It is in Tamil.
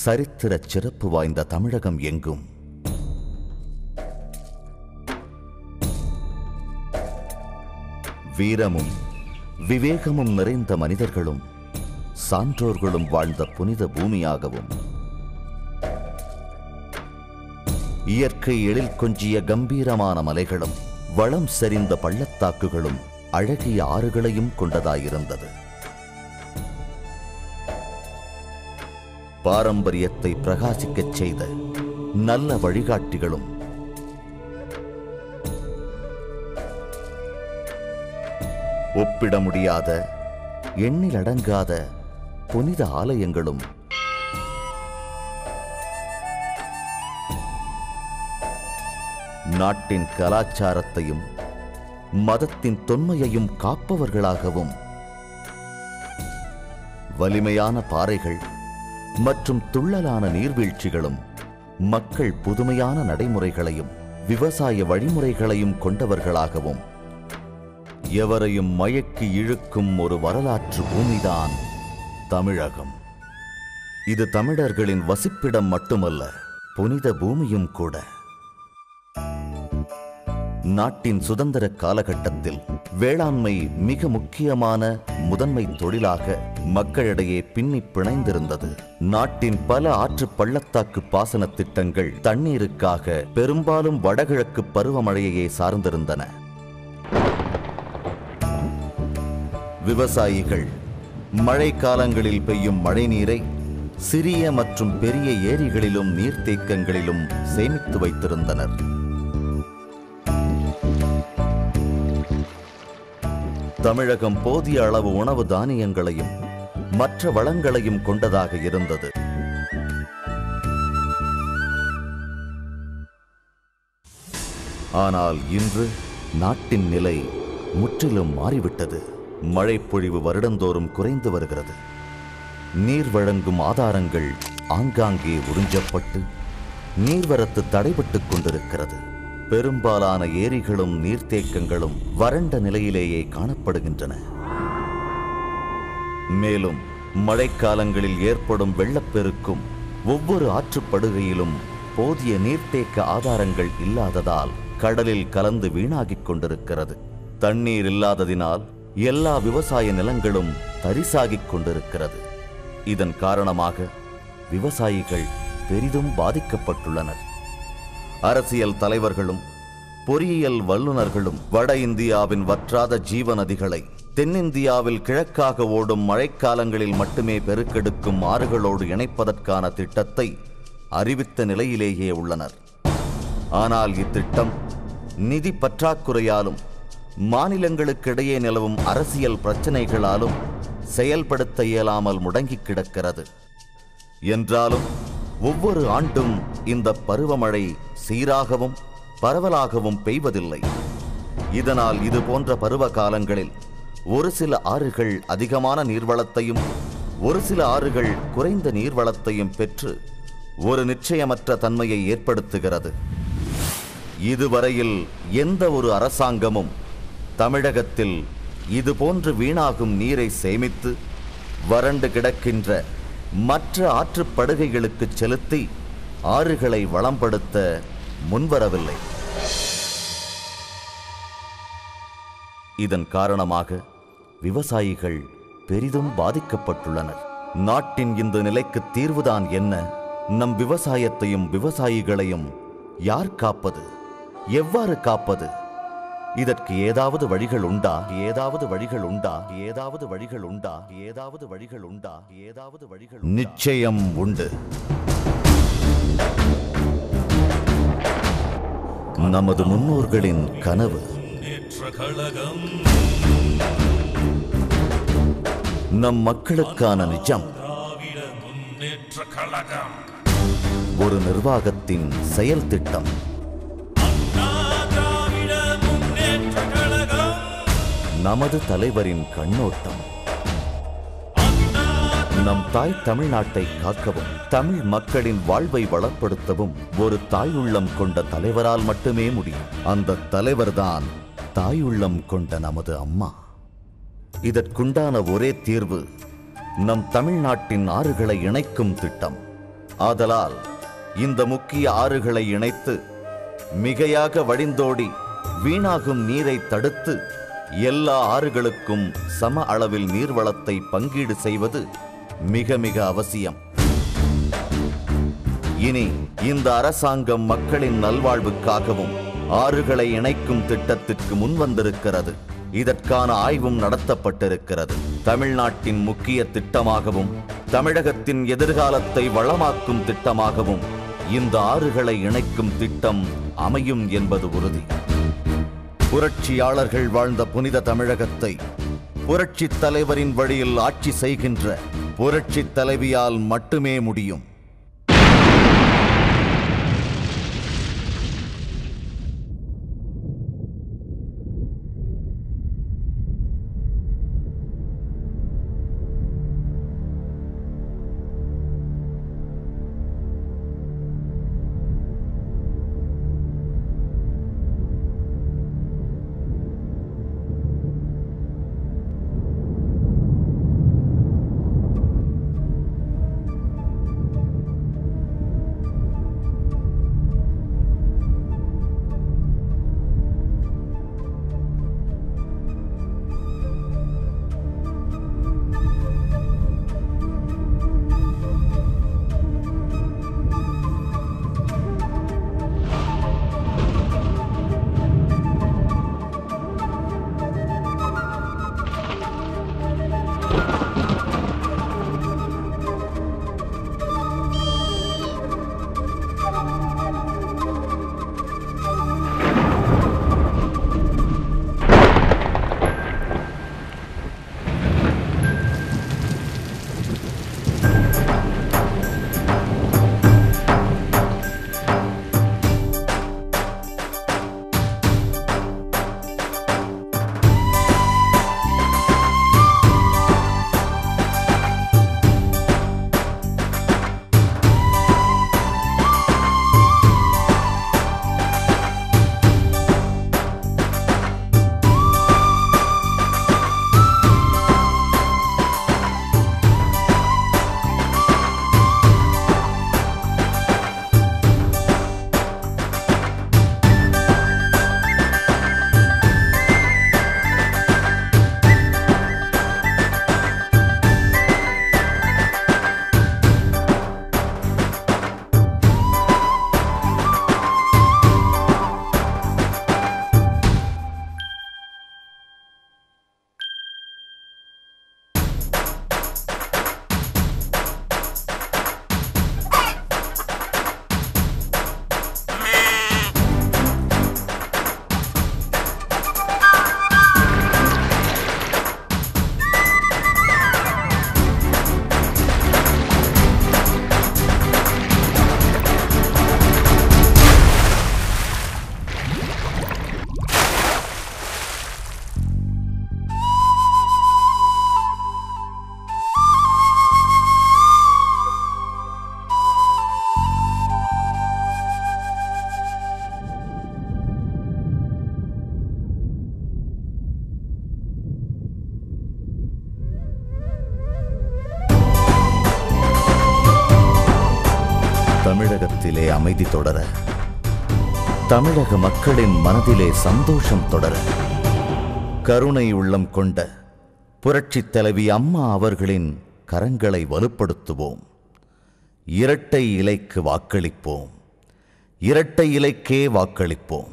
சரித்திர சிறப்பு வாய்ந்த தமிழகம் எங்கும் வீரமும் விவேகமும் நிறைந்த மனிதர்களும் சான்றோர்களும் வாழ்ந்த புனித பூமியாகவும், இயற்கை எழில் கொஞ்சிய கம்பீரமான மலைகளும் வளம் செறிந்த பள்ளத்தாக்குகளும் அழகிய ஆறுகளையும் கொண்டதாயிருந்தது. பாரம்பரியத்தை பிரகாசிக்கச் செய்த நல்ல வழிகாட்டிகளும், ஒப்பிட முடியாத எண்ணிலடங்காத புனித ஆலயங்களும், நாட்டின் கலாச்சாரத்தையும் மதத்தின் தொன்மையையும் காப்பவர்களாகவும், வலிமையான பாறைகள் மற்றும் துள்ளலான நீர்வீழ்ச்சிகளும், மக்கள் புதுமையான நடைமுறைகளையும் விவசாய வழிமுறைகளையும் கொண்டவர்களாகவும், எவரையும் மயக்கி இழுக்கும் ஒரு வரலாற்று பூமிதான் தமிழகம். இது தமிழர்களின் வசிப்பிடம் மட்டுமல்ல, புனித பூமியும் கூட. நாட்டின் சுதந்திர காலகட்டத்தில் வேளாண்மை மிக முக்கியமான முதன்மை தொழிலாக மக்களிடையே பின்னி பிணைந்திருந்தது. நாட்டின் பல ஆற்று பள்ளத்தாக்கு பாசன திட்டங்கள் தண்ணீருக்காக பெரும்பாலும் வடகிழக்கு பருவமழையையே சார்ந்திருந்தன. விவசாயிகள் மழை காலங்களில் பெய்யும் மழை நீரை சிறிய மற்றும் பெரிய ஏரிகளிலும் நீர்த்தேக்கங்களிலும் சேமித்து வைத்திருந்தனர். தமிழகம் போதிய அளவு உணவு தானியங்களையும் மற்ற வளங்களையும் கொண்டதாக இருந்தது. ஆனால் இன்று நாட்டின் நிலை முற்றிலும் மாறிவிட்டது. மழைப்பொழிவு வருடந்தோறும் குறைந்து வருகிறது. நீர் வழங்கும் ஆதாரங்கள் ஆங்காங்கே உறிஞ்சப்பட்டு நீர்வரத்து தடைபட்டுக் கொண்டிருக்கிறது. பெரும்பாலான ஏரிகளும் நீர்த்தேக்கங்களும் வறண்ட நிலையிலேயே காணப்படுகின்றன. மேலும் மழைக்காலங்களில் ஏற்படும் வெள்ளப்பெருக்கும் ஒவ்வொரு ஆற்றுப்படுகையிலும் போதிய நீர்த்தேக்க ஆதாரங்கள் இல்லாததால் கடலில் கலந்து வீணாகிக் கொண்டிருக்கிறது. தண்ணீர் இல்லாததினால் எல்லா விவசாய நிலங்களும் தரிசாகிக் கொண்டிருக்கிறது. இதன் காரணமாக விவசாயிகள் பெரிதும் பாதிக்கப்பட்டுள்ளனர். அரசியல் தலைவர்களும் பொறியியல் வல்லுநர்களும் வட இந்தியாவின் வற்றாத ஜீவ நதிகளை தென்னிந்தியாவில் கிழக்காக ஓடும் மழைக்காலங்களில் மட்டுமே பெருக்கெடுக்கும் ஆறுகளோடு இணைப்பதற்கான திட்டத்தை அறிவித்த நிலையிலேயே உள்ளனர். ஆனால் இத்திட்டம் நிதி பற்றாக்குறையாலும் மாநிலங்களுக்கிடையே நிலவும் அரசியல் பிரச்சினைகளாலும் செயல்படுத்த இயலாமல் முடங்கி கிடக்கிறது. என்றாலும் ஒவ்வொரு ஆண்டும் இந்த பருவமழை சீராகவும் பரவலாகவும் பெய்வதில்லை. இதனால் இது போன்ற பருவ காலங்களில் ஒரு சில ஆறுகள் அதிகமான நீர்வளத்தையும் ஒரு சில ஆறுகள் குறைந்த நீர்வளத்தையும் பெற்று ஒரு நிச்சயமற்ற தன்மையை ஏற்படுத்துகிறது. இதுவரையில் எந்த ஒரு அரசாங்கமும் தமிழகத்தில் இதுபோன்று வீணாகும் நீரை சேமித்து வறண்டு கிடக்கின்ற மற்ற ஆற்றுப்படுகைகளுக்கு செலுத்தி ஆறுகளை வளம்படுத்த முன்வரவில்லை. இதன் காரணமாக விவசாயிகள் பெரிதும் பாதிக்கப்பட்டுள்ளனர். நாட்டின் இந்த நிலைக்கு தீர்வுதான் என்ன? நம் விவசாயத்தையும் விவசாயிகளையும் யார் காப்பது? எவ்வாறு காப்பது? இதற்கு ஏதாவது வழிகள் உண்டா? ஏதாவது வழிகள் உண்டா? ஏதாவது வழிகள் உண்டா? ஏதாவது வழிகள் உண்டா? ஏதாவது வழிகள் நிச்சயம் உண்டு. நமது முன்னோர்களின் கனவு, நம் மக்களுக்கான நிஜம், ஒரு நிர்வாகத்தின் செயல் திட்டம், நமது தலைவரின் கண்ணோட்டம். நம் தாய் தமிழ்நாட்டை காக்கவும் தமிழ் மக்களின் வாழ்வை வளப்படுத்தவும் ஒரு தாயுள்ளம் கொண்ட தலைவரால் மட்டுமே முடியும். அந்த தலைவர்தான் தாயுள்ளம் கொண்ட நமது அம்மா. இதற்குண்டான ஒரே தீர்வு நம் தமிழ்நாட்டின் ஆறுகளை இணைக்கும் திட்டம். ஆதலால் இந்த முக்கிய ஆறுகளை இணைத்து மிகையாக வடிந்தோடி வீணாகும் நீரை தடுத்து எல்லா ஆறுகளுக்கும் சம அளவில் நீர்வளத்தை பங்கீடு செய்வது மிக மிக அவசியம். இனி இந்த அரசாங்கம் மக்களின் நல்வாழ்வுக்காகவும் ஆறுகளை இணைக்கும் திட்டத்திற்கு முன்வந்திருக்கிறது. இதற்கான ஆய்வும் நடத்தப்பட்டிருக்கிறது. தமிழ்நாட்டின் முக்கிய திட்டமாகவும் தமிழகத்தின் எதிர்காலத்தை வளமாக்கும் திட்டமாகவும் இந்த ஆறுகளை இணைக்கும் திட்டம் அமையும் என்பது உறுதி. புரட்சியாளர்கள் வாழ்ந்த புனித தமிழகத்தை புரட்சித் தலைவரின் வழியில் ஆட்சி செய்கின்ற புரட்சித் தலைவியால் மட்டுமே முடியும். தமிழகத்திலே அமைதி தொடர, தமிழக மக்களின் மனதிலே சந்தோஷம் தொடர, கருணை உள்ளம் கொண்ட புரட்சித் தலைவி அம்மா அவர்களின் கரங்களை வலுப்படுத்துவோம். இரட்டை இலைக்கு வாக்களிப்போம். இரட்டை இலைக்கே வாக்களிப்போம்.